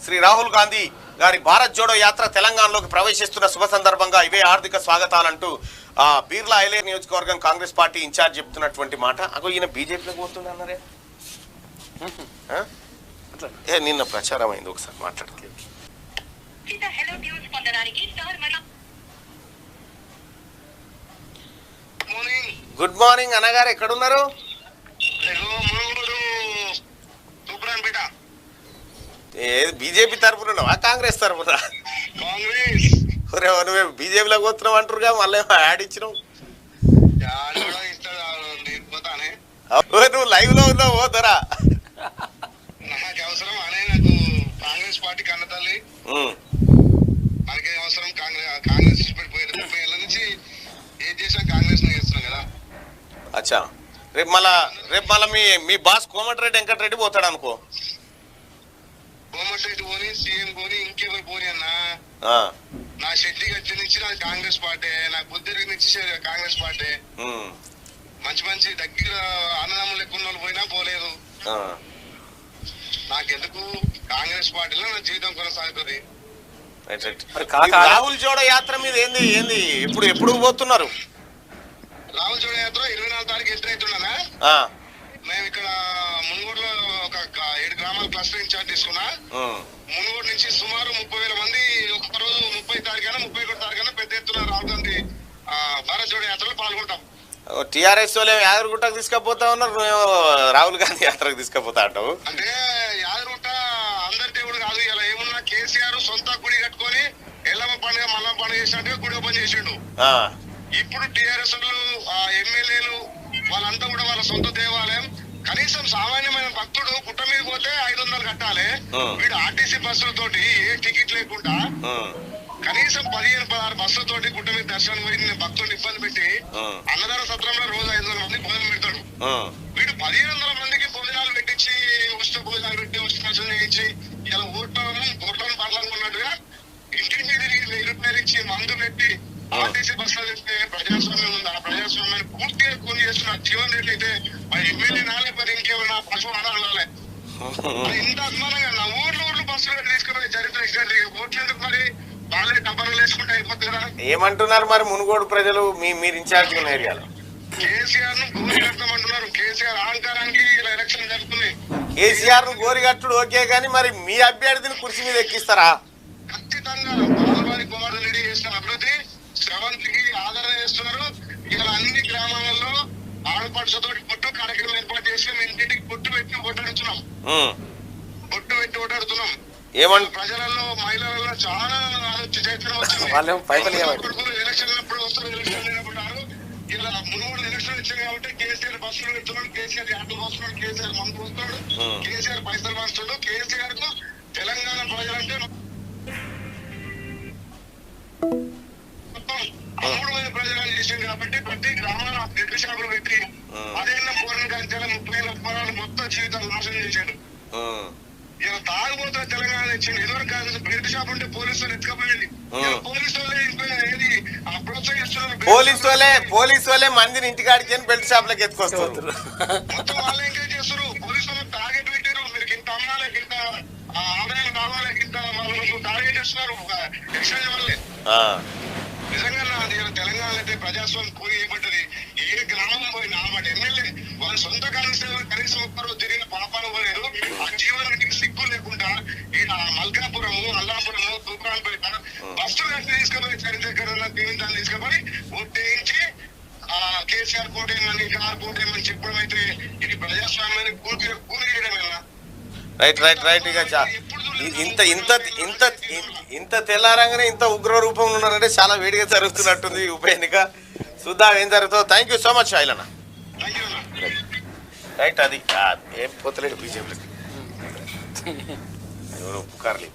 శ్రీ రాహుల్ గాంధీ గారి భారత్ జోడో యాత్ర తెలంగాణలోకి ప్రవేశిస్తున్న శుభ సందర్భంగా ఇవే ఆర్థిక స్వాగతాలంటూ బీర్లా ఐలేరు నియోజకవర్గం కాంగ్రెస్ పార్టీ ఇన్ఛార్జ్ చెప్తున్నటువంటి మాట. అగో ఈయన బీజేపీలోకి పోతుండే అన్నారే, నిన్న ప్రచారం అయింది, ఒకసారి మాట్లాడుతుంది. గుడ్ మార్నింగ్ అన్నగారు, ఎక్కడున్నారు? బీజేపీ తరఫున కాంగ్రెస్ తరఫున? నువ్వు బీజేపీలోకి పోతున్నావు అంటారుగా, మళ్ళీ యాడ్ ఇచ్చినావు. నువ్వు లైవ్ లో ఉన్నావు పోతారా? కాంగ్రెస్ పార్టీ కన్న తల్లి, మనకి అవసరం. కాంగ్రెస్ పోయిన 30 ఏళ్ళ నుంచి ఏం చేసినా కాంగ్రెస్ చేస్తున్నాం కదా. అచ్చా, రేపు మళ్ళా మీ బాస్ కోమటిరెడ్డి వెంకటరెడ్డి పోతాడు అనుకో. కోమటిరెడ్డి పోని, సీఎం పోని, ఇంకెవరు పోని అన్నా, నా శెట్టి గట్టి నుంచి నాది కాంగ్రెస్ పార్టీ, నా బుద్ధి నుంచి కాంగ్రెస్ పార్టీ. మంచి మంచి దగ్గర అన్నదమ్ములు ఎక్కువ వాళ్ళు పోయినా పోలేదు. నాకెందుకు కాంగ్రెస్ పార్టీలో నా జీవితం కొనసాగుతుంది. రాహుల్ జోడో యాత్ర మీద ఏంది ఎప్పుడు పోతున్నారు? రాహుల్ జోడో యాత్ర 24వ తారీఖు ఎంటర్ అవుతున్నానా. మేము ఇక్కడ మునుగోడులో ఒక 7 గ్రామాల క్లస్టర్ ఇన్ఛార్జ్ తీసుకున్నా. మునుగోడు నుంచి సుమారు 30,000 మంది ఒక రోజు 30 తారీఖైనా 31 తారీఖైనా పెద్ద ఎత్తున రాహుల్ గాంధీ భారత్ జోడో యాత్రలో పాల్గొంటాం. టీఆర్ఎస్ వాళ్ళు యాదగిరిగుట్టకు తీసుకుపోతా ఉన్నారు, రాహుల్ గాంధీ యాత్రకు తీసుకుపోతా అంటావు. అంటే యాదగిరిగుట్ట అందరి దేవుడు కాదు. ఇలా ఏమున్నా కేసీఆర్ సొంత గుడి కట్టుకొని ఎల్లమ్మ పండుగ మల్లమ్మ పండుగ చేసినట్టుగా గుడి ఓపెన్ చేసిండు. ఇప్పుడు టీఆర్ఎస్ ఎమ్మెల్యేలు వాళ్ళంతా కూడా వాళ్ళ సొంత దేవాలయం. కనీసం సామాన్యమైన భక్తుడు పుట్ట మీద పోతే 500 కట్టాలి. వీడు ఆర్టీసీ బస్సులతోటి ఏ టికెట్ లేకుండా కనీసం 15-16 బస్సులతోటి గుట్ట మీద దర్శనం పోయి భక్తులను ఇబ్బంది పెట్టి అన్నదాన సత్రంలో రోజు 500 మంది భోజనం పెడతాడు. వీడు 1500 మందికి భోజనాలు పెట్టించి ఉచిత భోజనాలు పెట్టి ఉచిత దర్శనం చేయించి ఇలా ఓట్లను పర్లనుకున్నట్టుగా ఇంటింటి తిరిగి 1000 రూపాయలు ఇచ్చి మందు పెట్టి ఆర్టీసీ బస్సులో తెస్తే ప్రజాస్వామ్యం ఉంది. ఆ ప్రజాస్వామ్యాన్ని పూర్తిగా కొని చేస్తున్న జీవన్ రెడ్డి అయితే మరి ఎమ్మెల్యే నాలే మరి ఇంకేమైనా పశువు ఆడాలి. ఇంత అభిమానంగా నా ఊర్లు బస్సులు తీసుకుని చరిత్ర ఓట్లు ఎందుకు మరి వాళ్ళే డబ్బలు వేసుకుంటే అయిపోతుంది కదా. ఏమంటున్నారు మరి మునుగోడు ప్రజలు? మీరు ఇన్ఛార్జ్ ఉన్న ఏరియాలో కేసీఆర్ ను గోరి కట్టమంటున్నారు. కేసీఆర్ అహంకారానికి ఇలా ఎలక్షన్ జరుగుతుంది. కేసీఆర్ ను గోరి కట్టుడు ఓకే, కానీ మరి మీ అభ్యర్థిని కుర్చీ మీద ఎక్కిస్తారా? ఖచ్చితంగా బాలవారి కుమార్ రెడ్డి చేసిన అభివృద్ధి శ్రవంతికి ఆదరణ చేస్తున్నారు. ఇలా అన్ని గ్రామాలలో ఆడపడుచుతో పొట్టు కార్యక్రమం ఏర్పాటు చేసి మేము ఇంటికి పొట్టు పెట్టి ఓటాడుతున్నాం. ప్రజలలో మహిళలలో చాలా చైతన్యం వచ్చింది. ఎలక్షన్ అప్పుడు వస్తారు, ఎలక్షన్ లేనప్పుడు ఇలా 3 ఎలక్షన్ వచ్చాయి కాబట్టి కేసీఆర్ బస్సులు పెడుతున్నాడు, కేసీఆర్ యాత్రలు వస్తున్నాడు, కేసీఆర్ మందు వస్తాడు, కేసీఆర్ పైసలు వస్తాడు. కేసీఆర్ కు తెలంగాణ ప్రజలంటే మొత్తం 3 మంది ప్రజలు చేసింది కాబట్టి ప్రతి గ్రామంలో బ్లడ్ షాపులు పెట్టి అదేనా పూర్ణ కంచాల 30,000 పొలాలు మొత్తం జీవితాలు నాశనం చేశాడు. ఇలా తాగుబోతున్న తెలంగాణ ఇచ్చింది. ఎదురు బ్లడ్ షాప్ ఉంటే పోలీసులు ఎత్తుకపోయింది. పోలీసు వాళ్ళే మందిని ఇంటికాడికి బెల్ట్ షాప్ లకి ఎత్తుకొస్తారు. మొత్తం వాళ్ళు ఎంకరేజ్ చేస్తారు. పోలీసు వాళ్ళు టార్గెట్ పెట్టారు. మీరు ఇంత అమ్మాలి, ఇంత ఆదాయం కావాలి, ఇంత టార్గెట్ చేస్తున్నారు ఎక్స్చేంజ్ వల్లే. నిజంగా తెలంగాణ అయితే ప్రజాస్వామ్యం కూలి చేయబడ్డది. ఏ గ్రామం పోయినా వాటి ఎమ్మెల్యే వాళ్ళ సొంత కాన్స్టిట్యూన్సీ కనీసం ఒక్కరోజు జరిగిన పాపాలు పోలేదు. ఆ జీవనానికి సిగ్గు లేకుండా ఈ మల్కాపురము, అల్లాపురము, తూప్రాన్పేట బస్సులు కట్టి తీసుకుపోయి చరిత్ర దీవించాలని తీసుకుపోయి ఓటేయించి కేసీఆర్ కోటేమని కార్ కోటేమని చెప్పడం అయితే ఇది ప్రజాస్వామ్యాన్ని కూలి చేయడమేనా? రైట్ ఇక ఇంత తెల్లారంగానే ఇంత ఉగ్ర రూపంలో ఉన్నారంటే చాలా వేడిగా జరుగుతున్నట్టుంది ఉప ఎన్నిక. చూద్దాం ఏం జరుగుతుందో. Thank you so much ఐలన్న. Right, అది ఏం పోతలేడు బీజేపీలకి పుకార్లు.